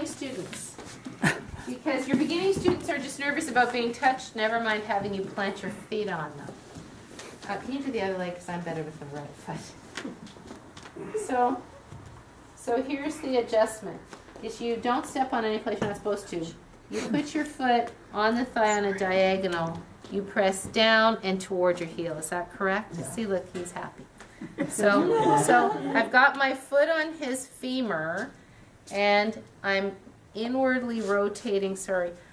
students. Because your beginning students are just nervous about being touched, never mind having you plant your feet on them. Can you do the other leg, because I'm better with the right foot. So here's the adjustment. Is you don't step on any place you're not supposed to. You put your foot on the thigh on a diagonal. You press down and toward your heel. Is that correct? Yeah. See, look, he's happy. So I've got my foot on his femur, and I'm inwardly rotating,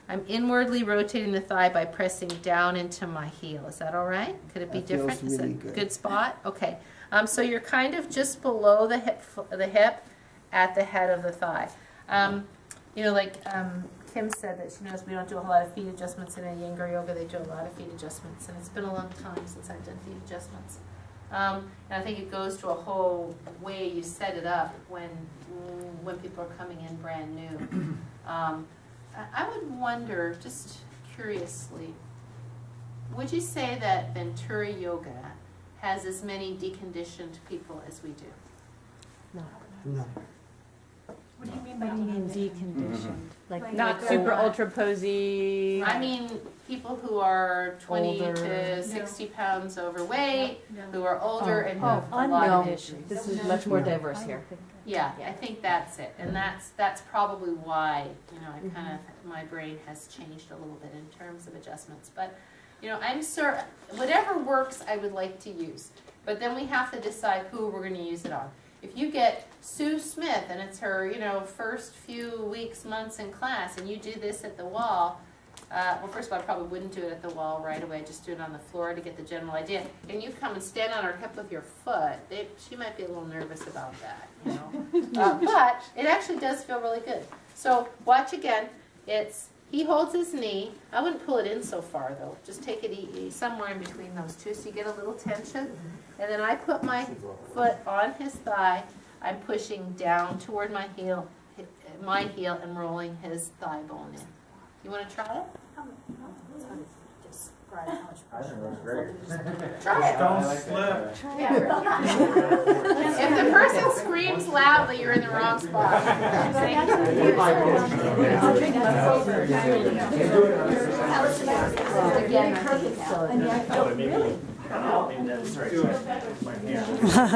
I'm inwardly rotating the thigh by pressing down into my heel. Is that all right? Could it be different? Is it a good spot? Okay. So you're kind of just below the hip at the head of the thigh. You know, like Kim said that she knows we don't do a whole lot of feet adjustments in Iyengar yoga. They do a lot of feet adjustments, and it's been a long time since I've done feet adjustments. And I think it goes to a whole way you set it up when people are coming in brand new. I would wonder, just curiously, would you say that Ventura Yoga has as many deconditioned people as we do? No. No. What do you mean by deconditioned? Like super ultra posy. I mean people who are 20 to 60 pounds overweight, who are older and who have a lot of issues. This is much more diverse here. Yeah, I think that's it, and that's probably why, you know, I kind of, my brain has changed a little bit in terms of adjustments. But you know, I'm sure whatever works, I would like to use. But then we have to decide who we're going to use it on. If you get Sue Smith and it's her, you know, first few weeks, months in class, and you do this at the wall, well, first of all, I probably wouldn't do it at the wall right away. Just do it on the floor to get the general idea. And you come and stand on her hip with your foot. She might be a little nervous about that, you know. But it actually does feel really good. So watch again. He holds his knee. I wouldn't pull it in so far, though. Just take it somewhere in between those two so you get a little tension. And then I put my foot on his thigh. I'm pushing down toward my heel and rolling his thigh bone in. You want to try it? I think that's great. Try it. Don't slip. If the person screams loudly, you're in the wrong spot.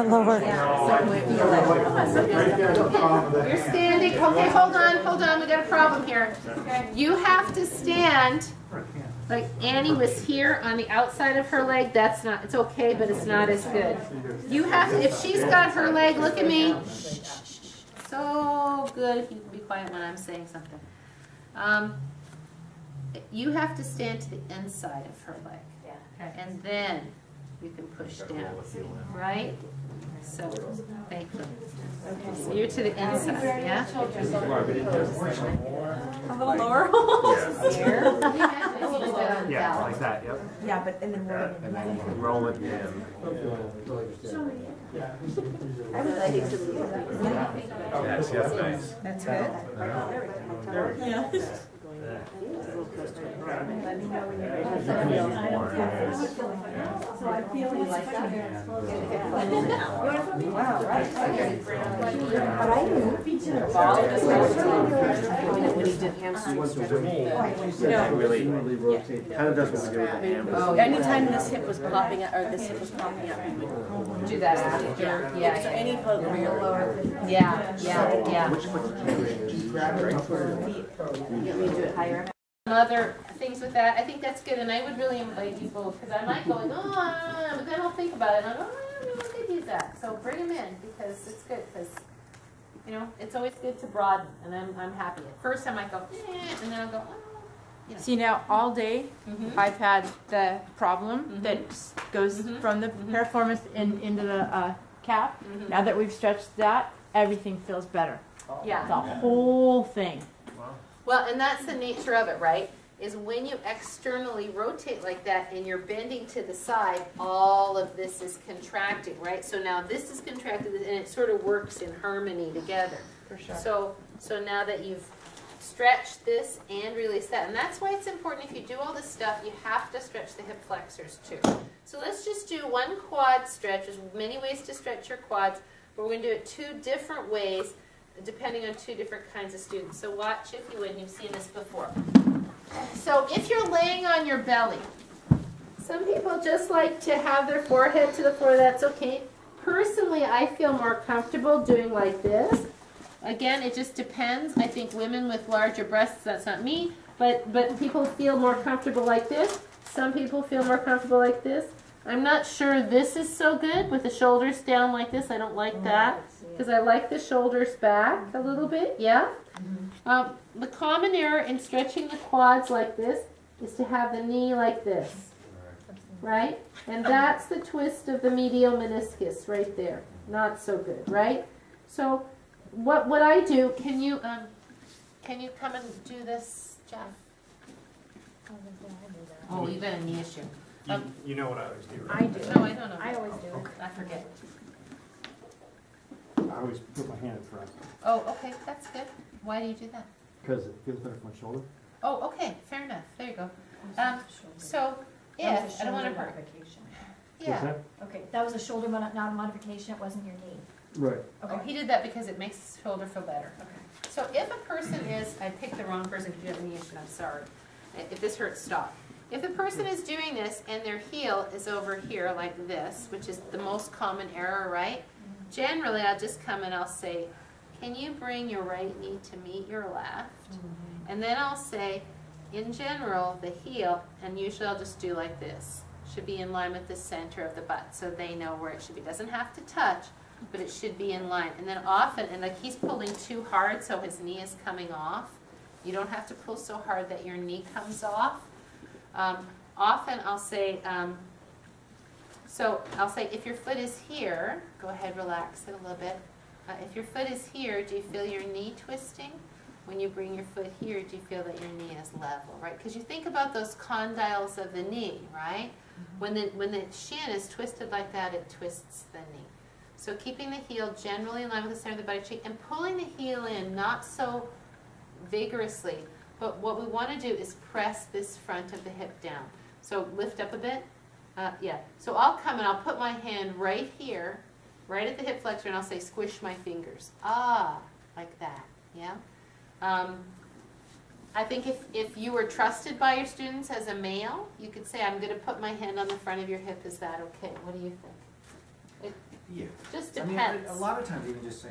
Lower. You're standing. Okay, hold on. We got a problem here. You have to stand. Like Annie was here on the outside of her leg, that's not, it's okay, but it's not as good. You have to, if she's got her leg, look at me. So good if you can be quiet when I'm saying something. You have to stand to the inside of her leg. And then you can push down, right? So, thank you. Okay, so you're to the inside, yeah? A little lower. Here. Yeah, like that, yep. Yeah, but and then Roll it in. I would like it to be. Yes, yes, nice. That's good. Yeah. So I'm feeling like that. Wow, right. But I didn't feature the ball. When he did hamstrings. Really rotate. Kind of does what we do with the hammer. Anytime this hip was popping out, or this hip was popping out, we would Do that after. Yeah. So any pose where you're lower. Yeah. You want me to do it higher? Other things with that, I think that's good, and I would really invite people, because I might go, but then I'll think about it, and I'll go, I don't know if they use that. So bring them in, because it's good, because, you know, it's always good to broaden, and I'm happy. At first I might go, and then I'll go, you know. See, now all day I've had the problem that goes from the piriformis into the calf. Now that we've stretched that, everything feels better. Yeah. The whole thing. Well, and that's the nature of it, right? Is when you externally rotate like that and you're bending to the side, all of this is contracting, right? So now this is contracted and it sort of works in harmony together. For sure. So now that you've stretched this and released that, and that's why it's important if you do all this stuff, you have to stretch the hip flexors too. So let's just do one quad stretch. There's many ways to stretch your quads, but we're going to do it two different ways. depending on two different kinds of students. So watch if you would, you've seen this before. So if you're laying on your belly, some people just like to have their forehead to the floor, that's okay. Personally, I feel more comfortable doing like this. Again, it just depends. I think women with larger breasts, that's not me, but people feel more comfortable like this. Some people feel more comfortable like this. I'm not sure this is so good with the shoulders down like this. I don't like that because I like the shoulders back a little bit, yeah? The common error in stretching the quads like this is to have the knee like this, right? And that's the twist of the medial meniscus right there. Not so good, right? So what I do, can you come and do this, Jeff? Oh, you've got a knee issue. You know what I always do, right? I do. No, I don't know. I always do. I forget. I always put my hand in front. Oh, okay, that's good. Why do you do that? Because it feels better for my shoulder. Oh, okay, fair enough. There you go. So if I don't want to hurt. Yeah. Okay, that was a shoulder, not a modification, it wasn't your knee. Right. Oh, he did that because it makes his shoulder feel better. Okay. So if a person is, I picked the wrong person because you have a knee issue, I'm sorry. If this hurts, stop. If the person is doing this and their heel is over here like this, which is the most common error, right? Generally, I'll just come and I'll say, can you bring your right knee to meet your left? And then I'll say, in general, the heel, and usually I'll just do like this, should be in line with the center of the butt so they know where it should be. It doesn't have to touch, but it should be in line. And then often, and like he's pulling too hard so his knee is coming off. You don't have to pull so hard that your knee comes off. Often I'll say, if your foot is here, go ahead, relax it a little bit. If your foot is here, do you feel your knee twisting? When you bring your foot here, do you feel that your knee is level, right? Because you think about those condyles of the knee, right? When the shin is twisted like that, it twists the knee. So keeping the heel generally in line with the center of the body cheek and pulling the heel in, not so vigorously, but what we want to do is press this front of the hip down. So lift up a bit. Yeah. So I'll come and I'll put my hand right here, right at the hip flexor, and I'll say squish my fingers. Ah, like that. Yeah. I think if you were trusted by your students as a male, you could say, I'm going to put my hand on the front of your hip. Is that okay? What do you think? Yeah. Just I depends. mean, a lot of times you can just say,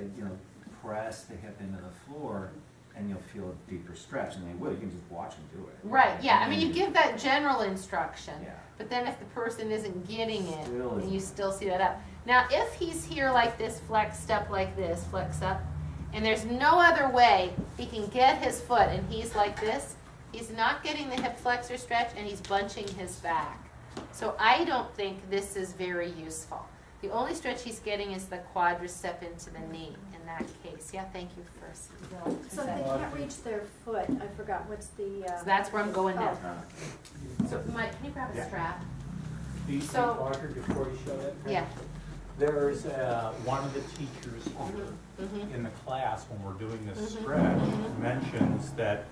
press the hip into the floor, and you'll feel a deeper stretch, and they will. You can just watch them do it. Right, yeah. I mean, you give that general instruction, Yeah. but then if the person isn't getting it, Still and isn't. you still see that up. Now, if he's here like this, flexed up like this, flex up, and there's no other way he can get his foot, and he's like this, he's not getting the hip flexor stretch, and he's bunching his back. So I don't think this is very useful. The only stretch he's getting is the quadricep into the knee in that case. Yeah, thank you first. So if they can't reach their foot, I forgot, what's the... So that's where I'm going now. Oh. So Mike, can you grab a Yeah. strap? Do you So- think, Audrey, before you show that? Yeah. There's one of the teachers Mm-hmm. in the class, when we're doing this Mhm. stretch, mentions that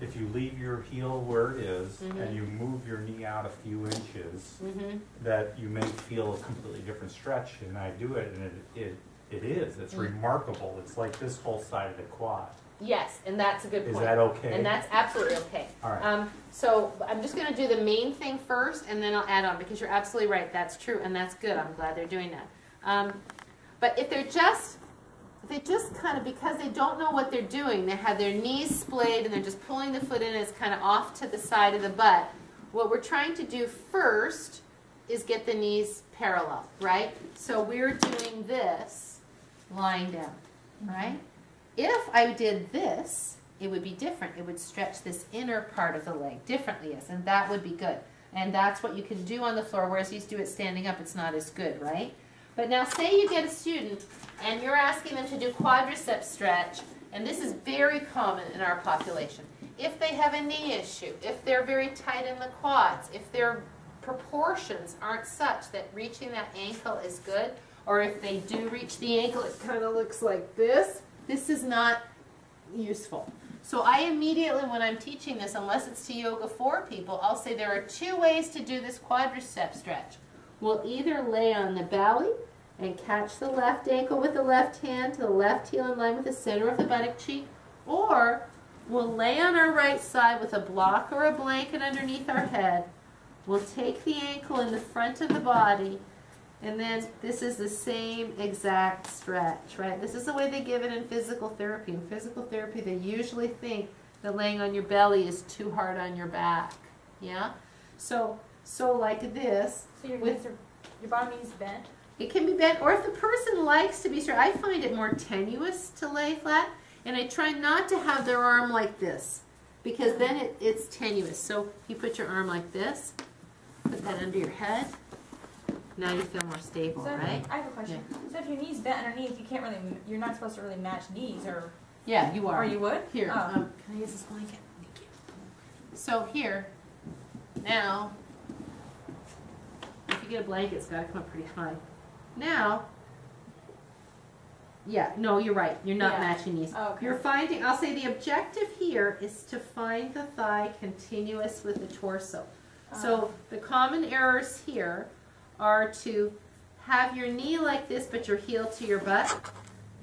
if you leave your heel where it is Mhm. and you move your knee out a few inches, Mm-hmm. that you may feel a completely different stretch. And I do it, and it is. It's Mm. remarkable. It's like this whole side of the quad. Yes, and that's a good point. Is that okay? And that's absolutely okay. All right. So I'm just going to do the main thing first, and then I'll add on, because you're absolutely right. That's true, and that's good. I'm glad they're doing that. But if they just kind of, because they don't know what they're doing, they have their knees splayed, and they're just pulling the foot in, and it's kind of off to the side of the butt. What we're trying to do first is get the knees parallel, right? So we're doing this lying down, right? If I did this, it would be different. It would stretch this inner part of the leg differently, yes, and that would be good. And that's what you can do on the floor, whereas you do it standing up, it's not as good, right? But now say you get a student and you're asking them to do quadricep stretch, and this is very common in our population. If they have a knee issue, if they're very tight in the quads, if their proportions aren't such that reaching that ankle is good, or if they do reach the ankle, it kind of looks like this, this is not useful. So I immediately, when I'm teaching this, unless it's to Yoga 4 people, I'll say there are two ways to do this quadricep stretch. We'll either lay on the belly and catch the left ankle with the left hand to the left heel in line with the center of the buttock cheek, or we'll lay on our right side with a block or a blanket underneath our head. We'll take the ankle in the front of the body, and then this is the same exact stretch, right? This is the way they give it in physical therapy. In physical therapy, they usually think that laying on your belly is too hard on your back, yeah? So like this. So your with, knees are, your bottom knee is bent? It can be bent, or if the person likes to be straight, I find it more tenuous to lay flat, and I try not to have their arm like this, because then it's tenuous. So you put your arm like this, put that under your head. Now you feel more stable, So right? I have a question. So if your knee's bent underneath, you can't really, you're not supposed to really match knees, or Yeah, you are. or you would? Here, Oh. can I use this blanket? Thank you. So here, now, if you get a blanket, it's got to come up pretty high. Now, yeah, no, you're right. You're not Yeah. matching these. Oh, okay. You're finding, I'll say the objective here is to find the thigh continuous with the torso. So the common errors here are to have your knee like this, but your heel to your butt.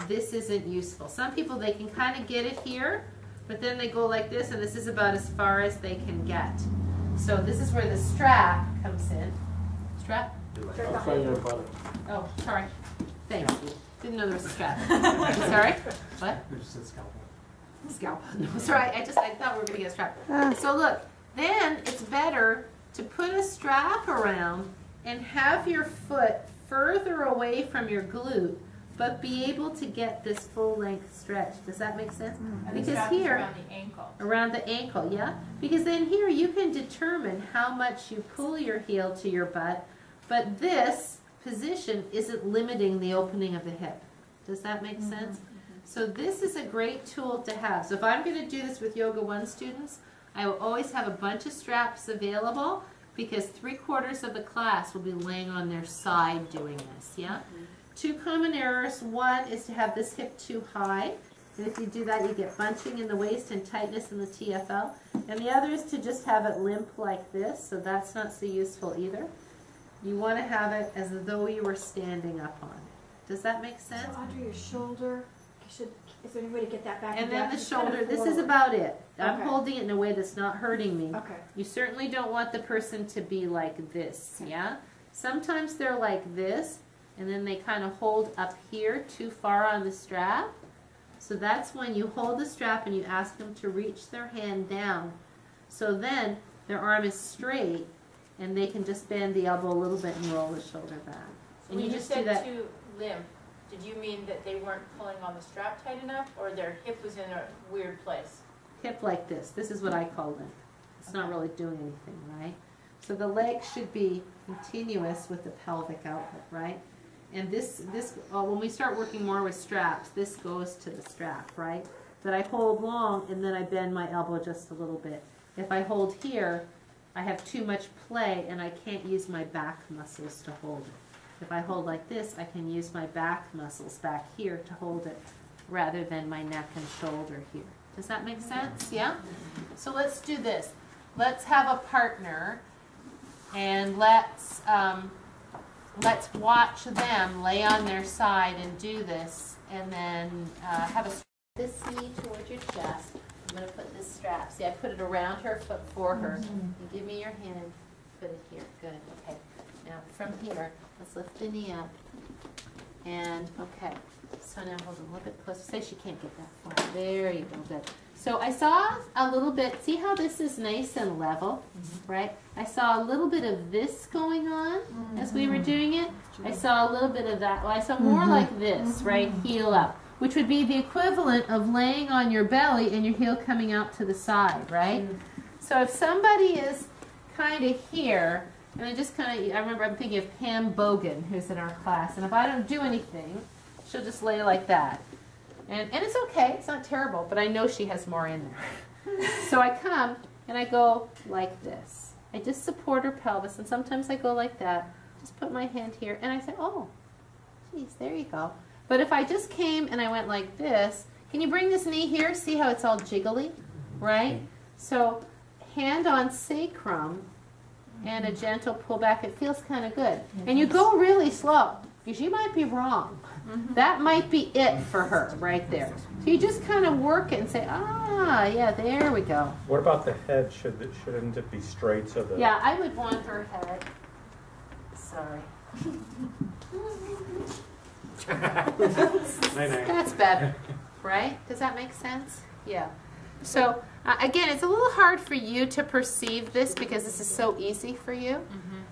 This isn't useful. Some people, they can kind of get it here, but then they go like this, and this is about as far as they can get. So this is where the strap comes in. Strap? Outside your buttocks. Oh, sorry. Thanks. Didn't know there was a strap. Sorry? What? It just said scalpel. Scalp. No, sorry. I thought we were going to get a strap. So look, then it's better to put a strap around and have your foot further away from your glute, but be able to get this full length stretch. Does that make sense? And Because the strap is here, around the ankle. around the ankle, yeah? Because then here you can determine how much you pull your heel to your butt, but this position isn't limiting the opening of the hip. Does that make sense? So this is a great tool to have. So if I'm going to do this with Yoga 1 students, I will always have a bunch of straps available, because 3/4 of the class will be laying on their side doing this, yeah? Two common errors. One is to have this hip too high, and if you do that, you get bunching in the waist and tightness in the TFL. And the other is to just have it limp like this, so that's not so useful either. You want to have it as though you were standing up on it. Does that make sense? So under your shoulder, is there any way to get that back? And then the Just kind of shoulder, this is forward. about it. I'm Okay. holding it in a way that's not hurting me. Okay. You certainly don't want the person to be like this, yeah? Sometimes they're like this, and then they kind of hold up here too far on the strap. So that's when you hold the strap and you ask them to reach their hand down. So then their arm is straight, and they can just bend the elbow a little bit and roll the shoulder back. And When you you just do said that. too limp, did you mean that they weren't pulling on the strap tight enough, or their hip was in a weird place? Hip like this. This is what I call limp. It's not really doing anything, right? So the leg should be continuous with the pelvic outlet, right? And when we start working more with straps, this goes to the strap, right? But I hold long, and then I bend my elbow just a little bit. If I hold here, I have too much play, and I can't use my back muscles to hold it. If I hold like this, I can use my back muscles back here to hold it, rather than my neck and shoulder here. Does that make sense? Yeah? So let's do this. Let's have a partner, and let's watch them lay on their side and do this, and then have this knee towards your chest. I'm going to put this strap. See, I put it around her foot for her. You give me your hand and put it here. Good. Okay. Now from here, let's lift the knee up. And okay. So now hold a little bit closer. Say she can't get that far. There you go. Good. So I saw a little bit. See how this is nice and level, right? I saw a little bit of this going on as we were doing it. I saw a little bit of that. Well, I saw more like this, right? Heel up, which would be the equivalent of laying on your belly and your heel coming out to the side, right? So if somebody is kind of here, and I just kind of, I remember I'm thinking of Pam Bogan, who's in our class, and if I don't do anything, she'll just lay like that. And it's okay, it's not terrible, but I know she has more in there. So I come and I go like this. I just support her pelvis, and sometimes I go like that. Just put my hand here, and I say, oh, geez, there you go. But if I just came and I went like this, can you bring this knee here? See how it's all jiggly, right? So hand on sacrum and a gentle pull back. It feels kind of good. And you go really slow. because you might be wrong. That might be it for her right there. So you just kind of work it and say, ah, yeah, there we go. What about the head? Shouldn't it be straight so that? Yeah, I would want her head. Sorry. That's better, right? Does that make sense? Yeah. So again, it's a little hard for you to perceive this because this is so easy for you.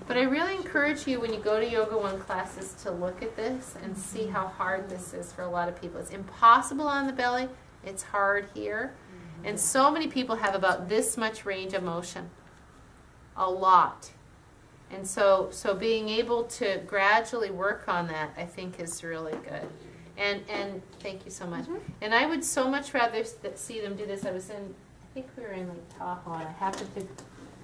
But I really encourage you when you go to Yoga One classes to look at this and see how hard this is for a lot of people. It's impossible on the belly. It's hard here. And so many people have about this much range of motion. A lot. And so being able to gradually work on that, I think, is really good. And thank you so much. And I would so much rather see them do this. I think we were in Lake Tahoe, and I happened to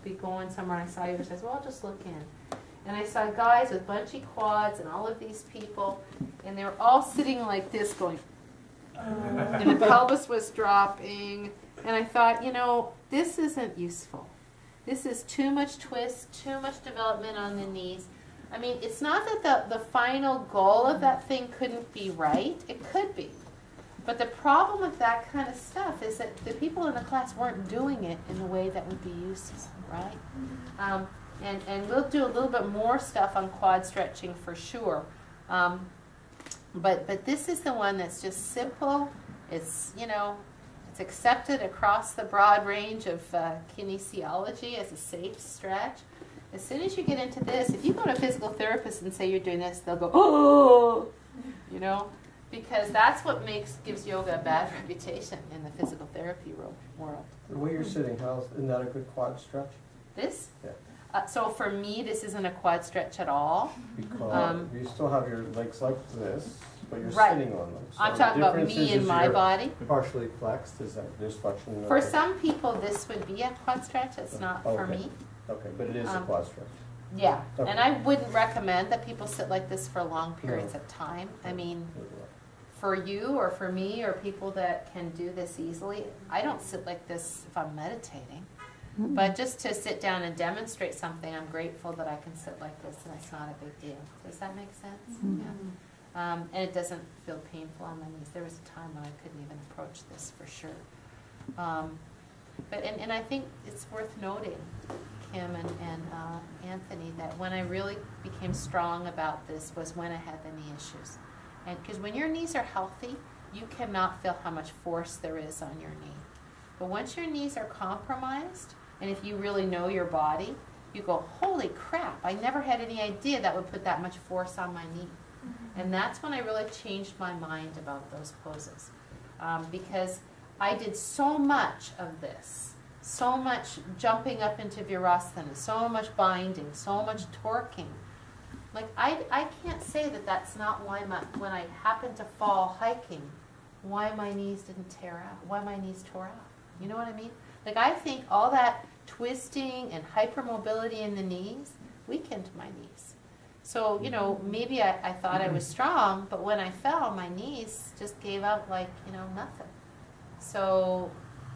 be going somewhere, and I saw you, and I said, well, I'll just look in. And I saw guys with bunchy quads and all of these people, and they were all sitting like this going, and the pelvis was dropping. And I thought, you know, this isn't useful. This is too much twist, too much development on the knees. I mean, it's not that the final goal of that thing couldn't be right. It could be. But the problem with that kind of stuff is that the people in the class weren't doing it in a way that would be useful, right? And we'll do a little bit more stuff on quad stretching for sure. But this is the one that's just simple. It's, you know, it's accepted across the broad range of kinesiology as a safe stretch. As soon as you get into this, if you go to a physical therapist and say you're doing this, they'll go, oh, you know, because that's what gives yoga a bad reputation in the physical therapy world. The way you're sitting, isn't that a good quad stretch? This? Yeah. So for me, this isn't a quad stretch at all. Because you still have your legs like this, but you're Right. sitting on them. So I'm talking about me and my body. Partially flexed, is that there's flexion? For some people, this would be a quad stretch. It's not for Okay. me. Okay, but it is a quad stretch. Yeah, Okay. and I wouldn't recommend that people sit like this for long periods of time. I mean, for you or for me or people that can do this easily, I don't sit like this if I'm meditating. But just to sit down and demonstrate something, I'm grateful that I can sit like this and it's not a big deal. Does that make sense? Yeah. And it doesn't feel painful on my knees. There was a time when I couldn't even approach this for sure. But I think it's worth noting, Kim and Anthony, that when I really became strong about this was when I had the knee issues. And because when your knees are healthy, you cannot feel how much force there is on your knee. But once your knees are compromised, and if you really know your body, you go, holy crap, I never had any idea that would put that much force on my knee. And that's when I really changed my mind about those poses. Because I did so much of this, so much jumping up into Virasana, so much binding, so much torquing. Like, I can't say that that's not why when I happened to fall hiking, why my knees didn't tear out, why my knees tore out. You know what I mean? Like, I think all that twisting and hypermobility in the knees weakened my knees. So, you know, maybe I thought I was strong, but when I fell, my knees just gave out like, you know, nothing. So,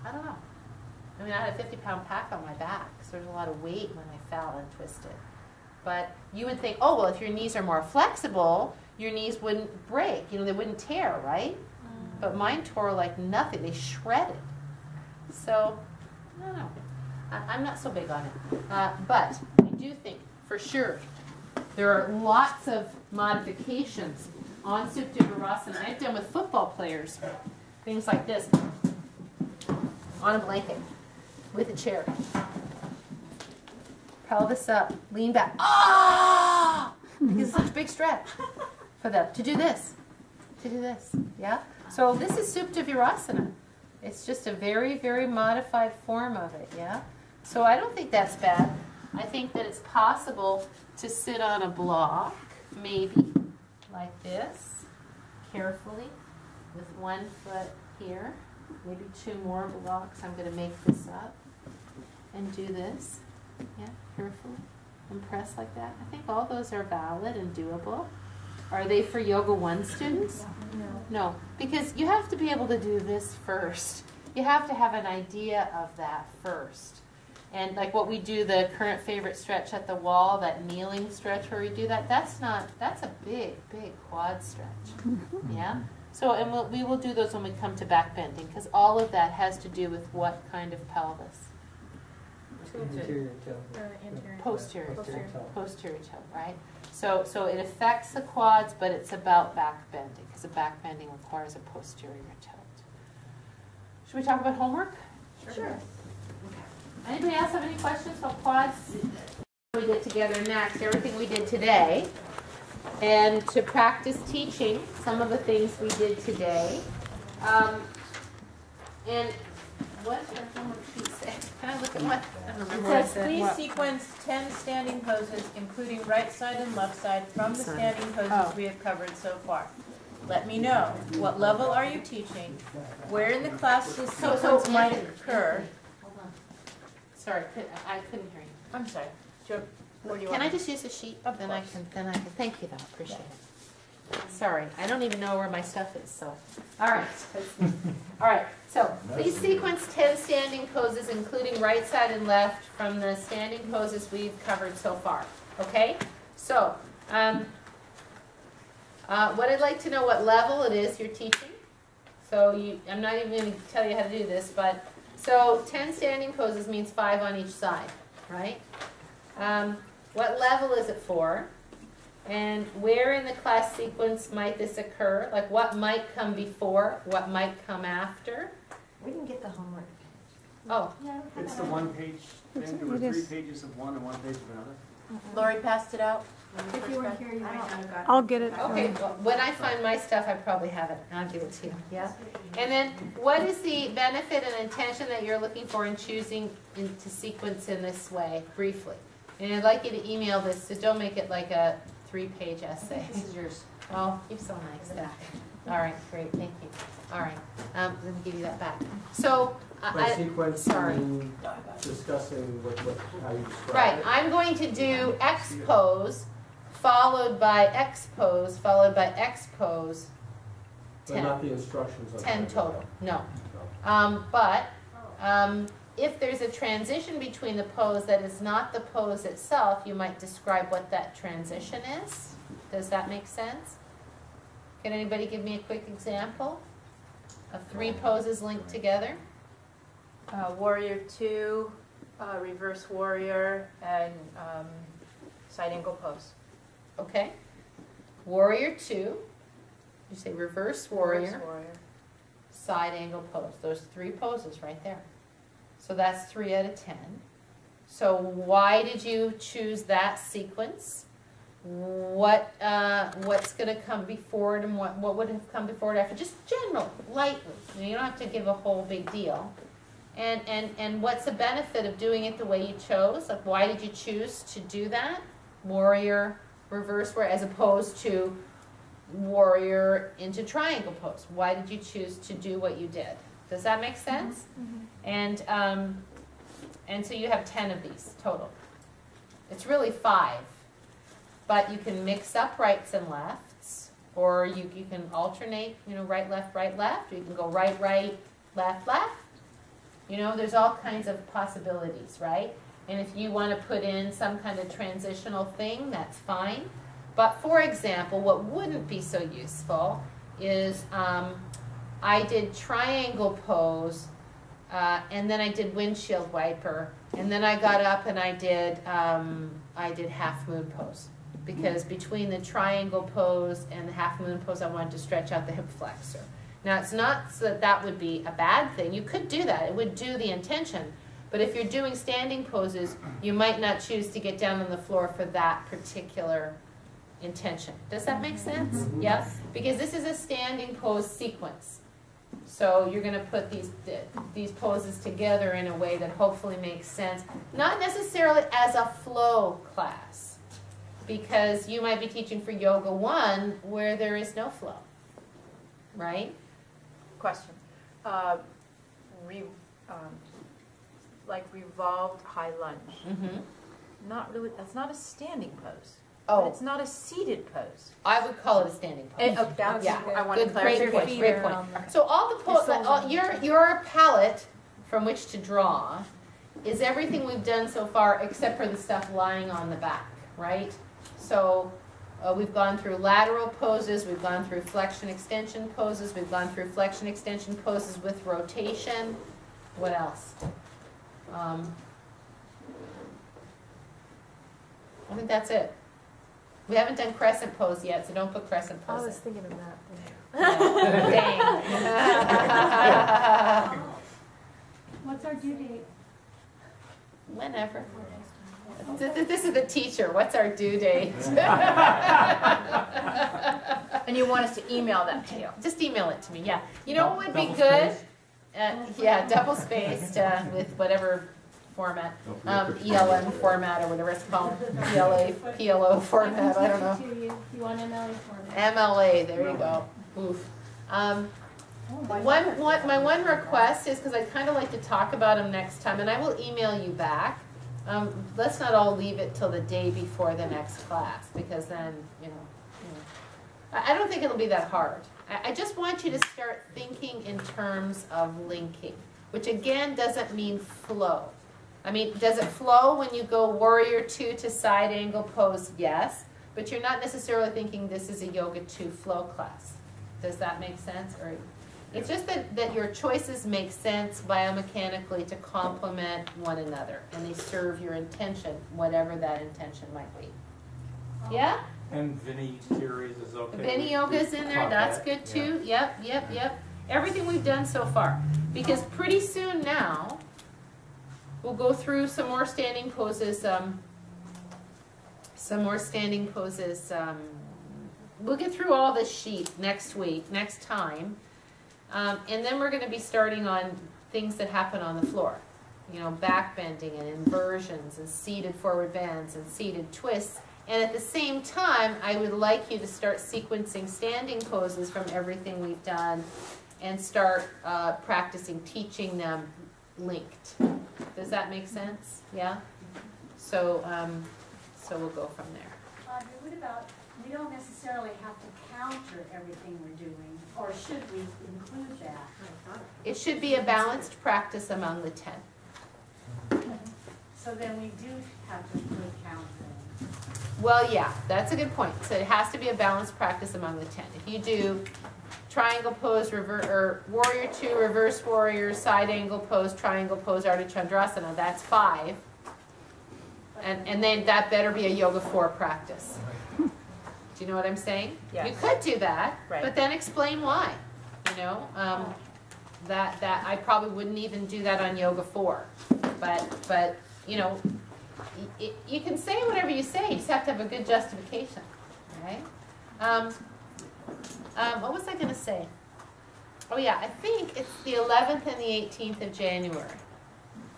I don't know. I mean, I had a 50-pound pack on my back, so there's a lot of weight when I fell and twisted. But you would think, oh, well, if your knees are more flexible, your knees wouldn't break. You know, they wouldn't tear, right? But mine tore like nothing. They shredded. So, I don't know. I'm not so big on it. But I do think, for sure, there are lots of modifications on Supta Virasana I've done with football players. Things like this. On a blanket. With a chair. Pelvis up. Lean back. Ah! Because it's such a big stretch for them. To do this. To do this. Yeah? So this is Supta Virasana. It's just a very, very modified form of it. Yeah? So I don't think that's bad. I think that it's possible to sit on a block, maybe, like this, carefully, with one foot here, maybe two more blocks. I'm going to make this up and do this, yeah, carefully, and press like that. I think all those are valid and doable. Are they for Yoga 1 students? No, because you have to be able to do this first. You have to have an idea of that first. And like what we do, the current favorite stretch at the wall, that kneeling stretch where we do that, that's a big, big quad stretch. Yeah? So, and we will do those when we come to back bending, because all of that has to do with what kind of pelvis? Interior toe. Posterior. Posterior toe. Posterior toe, right? So it affects the quads, but it's about back bending, because the back bending requires a posterior tilt. Should we talk about homework? Sure. Anybody else have any questions about quads? We did together next, everything we did today. And to practice teaching some of the things we did today. And what did the homework sheet say? Can I look at what? I don't It remember what I says, said. please sequence 10 standing poses, including right side and left side, from the standing poses we have covered so far. Let me know, what level are you teaching? Where in the class this sequence might occur? Hold on. Sorry, I couldn't hear you. I'm sorry. Sure. What do you Can want? I just use a sheet? Of Then I course. can, thank you though, appreciate it. Sorry, I don't even know where my stuff is, so. All right. All right, so please sequence 10 standing poses, including right side and left, from the standing poses we've covered so far, okay? So, what I'd like to know what level it is you're teaching. So I'm not even going to tell you how to do this, but, so 10 standing poses means 5 on each side, right? What level is it for? And where in the class sequence might this occur? Like what might come before, what might come after? We didn't get the homework. Oh, It's the one page thing, there were 3 pages of one and 1 page of another. Lori passed it out. If you weren't here, you might not have got it. I'll get it. okay, well, when I find my stuff, I probably have it. I'll give it to you, yeah? And then what is the benefit and intention that you're looking for in choosing to sequence in this way, briefly? And I'd like you to email this, so don't make it like a 3-page essay. This is yours. Oh, you're so nice, Zach. All right, great, thank you. All right, let me give you that back. So, By sequence, sorry. I mean discussing how you describe Right, it. I'm going to do X pose, followed by X pose, followed by X pose, But 10. not the instructions. on 10 how to do total, no. it. But if there's a transition between the pose that is not the pose itself, you might describe what that transition is. Does that make sense? Can anybody give me a quick example of 3 poses linked together? Warrior 2, reverse warrior, and side angle pose. Okay. Warrior 2, you say reverse warrior, Reverse warrior. side angle pose. Those 3 poses right there. So that's 3 out of 10. So why did you choose that sequence? What's going to come before it, and what would have come before it after? Just general, lightly. You don't have to give a whole big deal. And what's the benefit of doing it the way you chose? Like, why did you choose to do that? Warrior, reverse warrior, as opposed to warrior into triangle pose. Why did you choose to do what you did? Does that make sense? And so you have 10 of these total. It's really 5, but you can mix up rights and lefts, or you can alternate, right, left, or you can go right, right, left, left. There's all kinds of possibilities, right? And if you want to put in some kind of transitional thing, that's fine. But for example, what wouldn't be so useful is I did triangle pose, and then I did windshield wiper, and then I got up and I did half moon pose. Because between the triangle pose and the half moon pose, I wanted to stretch out the hip flexor. Now, it's not so that would be a bad thing. You could do that. It would do the intention. But if you're doing standing poses, you might not choose to get down on the floor for that particular intention. Does that make sense? Yes? Because this is a standing pose sequence. So you're going to put these poses together in a way that hopefully makes sense. Not necessarily as a flow class, because you might be teaching for Yoga 1 where there is no flow. Right? Question. Like revolved high lunge. Mm-hmm. Not really, that's not a standing pose. Oh. But it's not a seated pose. I would call it a standing pose. That's, Yeah. I want to Good, great clarify. point, great point. So all the your palette from which to draw is everything we've done so far except for the stuff lying on the back, right? So we've gone through lateral poses, we've gone through flexion extension poses, we've gone through flexion extension poses with rotation. What else? I think that's it. We haven't done crescent pose yet, so don't put crescent I pose was in. thinking of that. Dang. What's our due date? Whenever. This is the teacher. What's our due date? And you want us to email that to you? Just email it to me, yeah. You know what would be Double good? spaced? Yeah, double spaced with whatever format, ELM format or whatever it's called, PLO format, I don't know. You want MLA format? MLA, there you go. Oof. My one request is, because I'd kind of like to talk about them next time, and I will email you back. Let's not all leave it till the day before the next class, because then, I don't think it'll be that hard. I just want you to start thinking in terms of linking, which again doesn't mean flow. I mean, does it flow when you go warrior 2 to side angle pose? Yes, but you're not necessarily thinking this is a yoga 2 flow class. Does that make sense? Or it's just that your choices make sense biomechanically to complement one another, and they serve your intention, whatever that intention might be. Yeah? And Vinny series is okay. Vinny yoga's in there, that's good too. Yep. Everything we've done so far. Because pretty soon now, we'll go through some more standing poses, we'll get through all this sheet next week, next time. And then we're going to be starting on things that happen on the floor. You know, back bending and inversions and seated forward bends and seated twists. And at the same time, I would like you to start sequencing standing poses from everything we've done and start practicing teaching them linked. Does that make sense? Yeah? So, so we'll go from there. Audrey, what about, we don't necessarily have to counter everything we're doing, or should we include that? It should be a balanced practice among the 10. So then we do have to include countering. Well, yeah, that's a good point. So it has to be a balanced practice among the 10. If you do triangle pose, or warrior 2, reverse warrior, side angle pose, triangle pose, Ardha Chandrasana, that's 5. And then that better be a yoga 4 practice. Do you know what I'm saying? Yes. You could do that, Right. but then explain why. You know, that I probably wouldn't even do that on yoga 4. But you know, you can say whatever you say. You just have to have a good justification, right? What was I going to say? Oh yeah, I think it's the 11th and the 18th of January.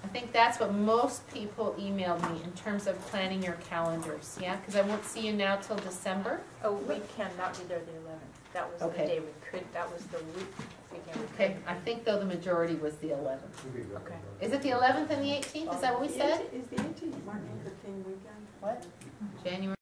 I think that's what most people emailed me in terms of planning your calendars, yeah? Because I won't see you now till December. Oh, we cannot be there the 11th. That was Okay. the day we could, that was the weekend we Okay, could. I think though the majority was the 11th. Okay. Is it the 11th and the 18th? Is that what we said? Is the 18th Martin Luther King weekend? What? January.